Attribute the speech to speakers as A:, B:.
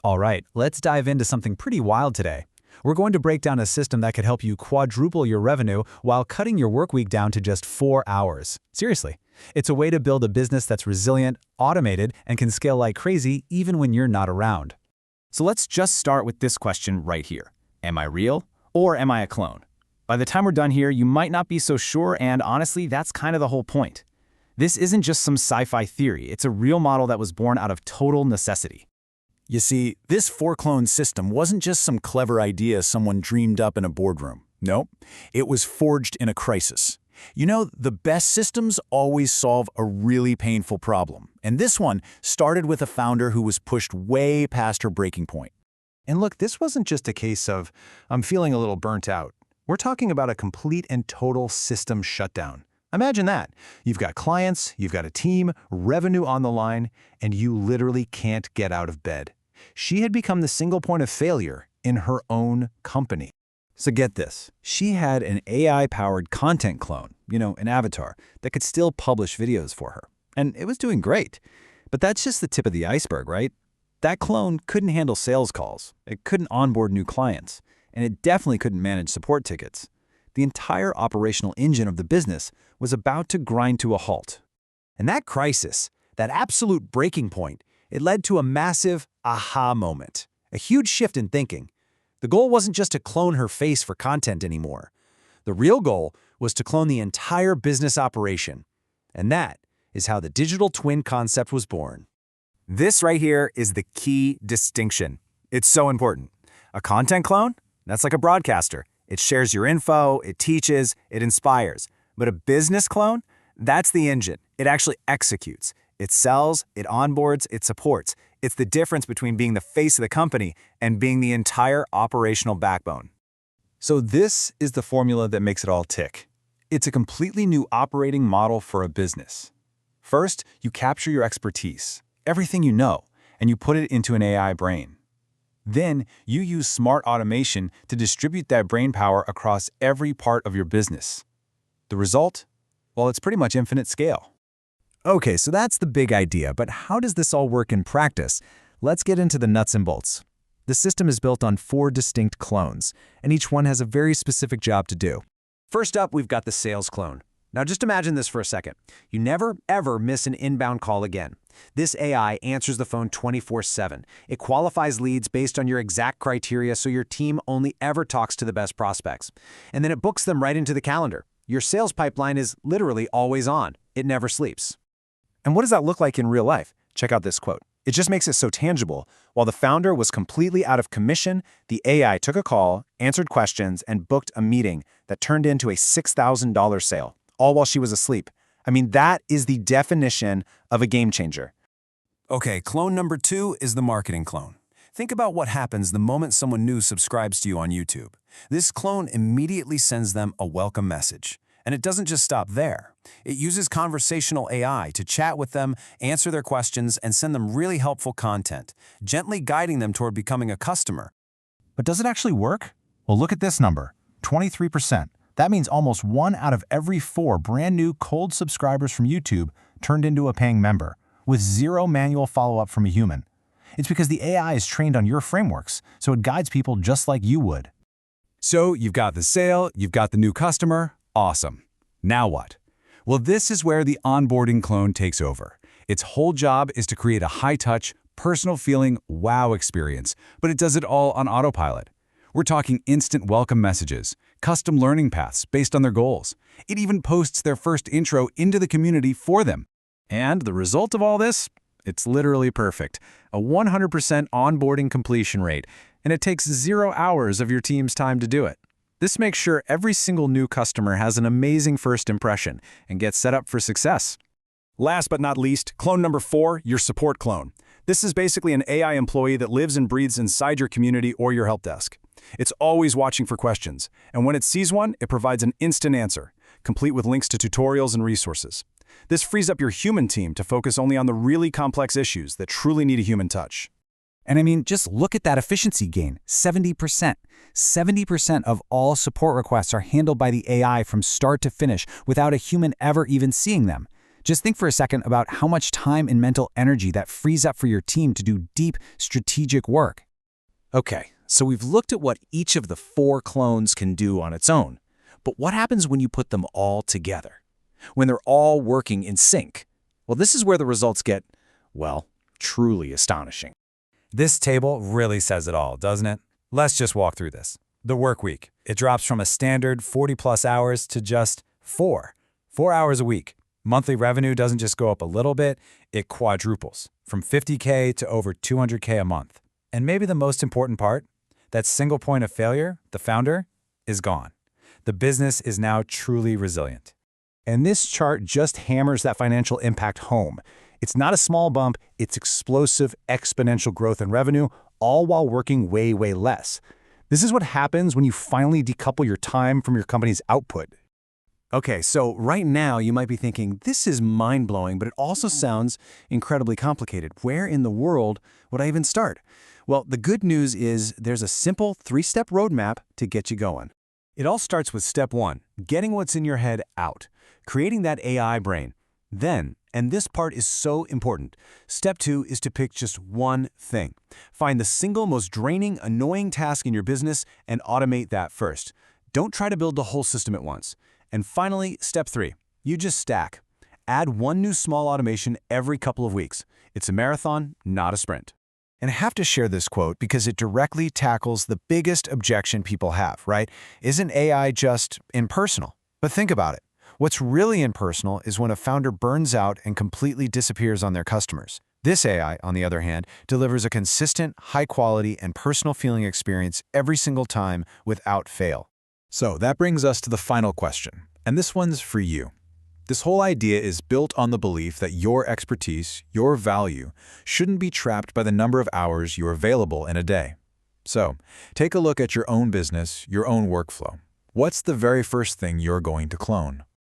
A: All right, let's dive into something pretty wild today. We're going to break down a system that could help you quadruple your revenue while cutting your work week down to just 4 hours. Seriously, it's a way to build a business that's resilient, automated, and can scale like crazy even when you're not around.
B: So let's just start with this question right here. Am I real or am I a clone? By the time we're done here, you might not be so sure, and honestly, that's kind of the whole point. This isn't just some sci-fi theory, it's a real model that was born out of total necessity.
C: You see, this 4-clone system wasn't just some clever idea someone dreamed up in a boardroom. No, it was forged in a crisis. You know, the best systems always solve a really painful problem, and this one started with a founder who was pushed way past her breaking point.
D: And look, this wasn't just a case of, I'm feeling a little burnt out. We're talking about a complete and total system shutdown. Imagine that. You've got clients, you've got a team, revenue on the line, and you literally can't get out of bed. She had become the single point of failure in her own company.
A: So get this, she had an AI-powered content clone, an avatar, that could still publish videos for her. And it was doing great. But that's just the tip of the iceberg, right? That clone couldn't handle sales calls, it couldn't onboard new clients, and it definitely couldn't manage support tickets. The entire operational engine of the business was about to grind to a halt.
C: And that crisis, that absolute breaking point, it led to a massive aha moment, a huge shift in thinking. The goal wasn't just to clone her face for content anymore. The real goal was to clone the entire business operation. And that is how the digital twin concept was born.
B: This right here is the key distinction. It's so important. A content clone? That's like a broadcaster. It shares your info, it teaches, it inspires. But a business clone? That's the engine. It actually executes. It sells, it onboards, it supports. It's the difference between being the face of the company and being the entire operational backbone.
A: So this is the formula that makes it all tick. It's a completely new operating model for a business. First, you capture your expertise, everything you know, and you put it into an AI brain. Then, you use smart automation to distribute that brain power across every part of your business. The result? Well, it's pretty much infinite scale.
C: Okay, so that's the big idea, but how does this all work in practice? Let's get into the nuts and bolts. The system is built on 4 distinct clones, and each one has a very specific job to do.
D: First up, we've got the sales clone. Now just imagine this for a second. You never, ever miss an inbound call again. This AI answers the phone 24/7. It qualifies leads based on your exact criteria so your team only ever talks to the best prospects. And then it books them right into the calendar. Your sales pipeline is literally always on. It never sleeps.
E: And what does that look like in real life? Check out this quote. It just makes it so tangible. While the founder was completely out of commission, the AI took a call, answered questions, and booked a meeting that turned into a $6,000 sale, all while she was asleep. I mean, that is the definition of a game changer.
C: Okay, clone number 2 is the marketing clone. Think about what happens the moment someone new subscribes to you on YouTube. This clone immediately sends them a welcome message. And it doesn't just stop there. It uses conversational AI to chat with them, answer their questions, and send them really helpful content, gently guiding them toward becoming a customer.
E: But does it actually work? Well, look at this number, 23%. That means almost 1 out of every 4 brand new cold subscribers from YouTube turned into a paying member, with 0 manual follow-up from a human. It's because the AI is trained on your frameworks, so it guides people just like you would.
A: So you've got the sale, you've got the new customer. Awesome. Now what? Well, this is where the onboarding clone takes over. Its whole job is to create a high-touch, personal-feeling wow experience, but it does it all on autopilot. We're talking instant welcome messages, custom learning paths based on their goals. It even posts their first intro into the community for them. And the result of all this? It's literally perfect. A 100% onboarding completion rate, and it takes 0 hours of your team's time to do it. This makes sure every single new customer has an amazing first impression and gets set up for success.
B: Last but not least, clone number 4, your support clone. This is basically an AI employee that lives and breathes inside your community or your help desk. It's always watching for questions, and when it sees one, it provides an instant answer, complete with links to tutorials and resources. This frees up your human team to focus only on the really complex issues that truly need a human touch.
A: And I mean, just look at that efficiency gain, 70%. 70% of all support requests are handled by the AI from start to finish without a human ever even seeing them. Just think for a second about how much time and mental energy that frees up for your team to do deep, strategic work.
E: Okay, so we've looked at what each of the 4 clones can do on its own. But what happens when you put them all together? When they're all working in sync? Well, this is where the results get, well, truly astonishing.
B: This table really says it all, doesn't it? Let's just walk through this. The work week. It drops from a standard 40-plus hours to just 4 hours a week. Monthly revenue doesn't just go up a little bit, it quadruples, from $50K to over $200K a month. And maybe the most important part, that single point of failure, the founder, is gone. The business is now truly resilient.
E: And this chart just hammers that financial impact home. It's not a small bump, it's explosive, exponential growth in revenue, all while working way, way less. This is what happens when you finally decouple your time from your company's output. Okay, so right now you might be thinking, this is mind-blowing, but it also sounds incredibly complicated. Where in the world would I even start? Well, the good news is there's a simple 3-step roadmap to get you going.
B: It all starts with step 1, getting what's in your head out, creating that AI brain. Then, and this part is so important, step 2 is to pick just one thing. Find the single most draining, annoying task in your business and automate that first. Don't try to build the whole system at once. And finally, step 3, you just stack. Add one new small automation every couple of weeks. It's a marathon, not a sprint.
E: And I have to share this quote because it directly tackles the biggest objection people have, right? Isn't AI just impersonal? But think about it. What's really impersonal is when a founder burns out and completely disappears on their customers. This AI, on the other hand, delivers a consistent, high-quality, and personal feeling experience every single time without fail.
A: So that brings us to the final question, and this one's for you. This whole idea is built on the belief that your expertise, your value, shouldn't be trapped by the number of hours you're available in a day. So, take a look at your own business, your own workflow. What's the very first thing you're going to clone?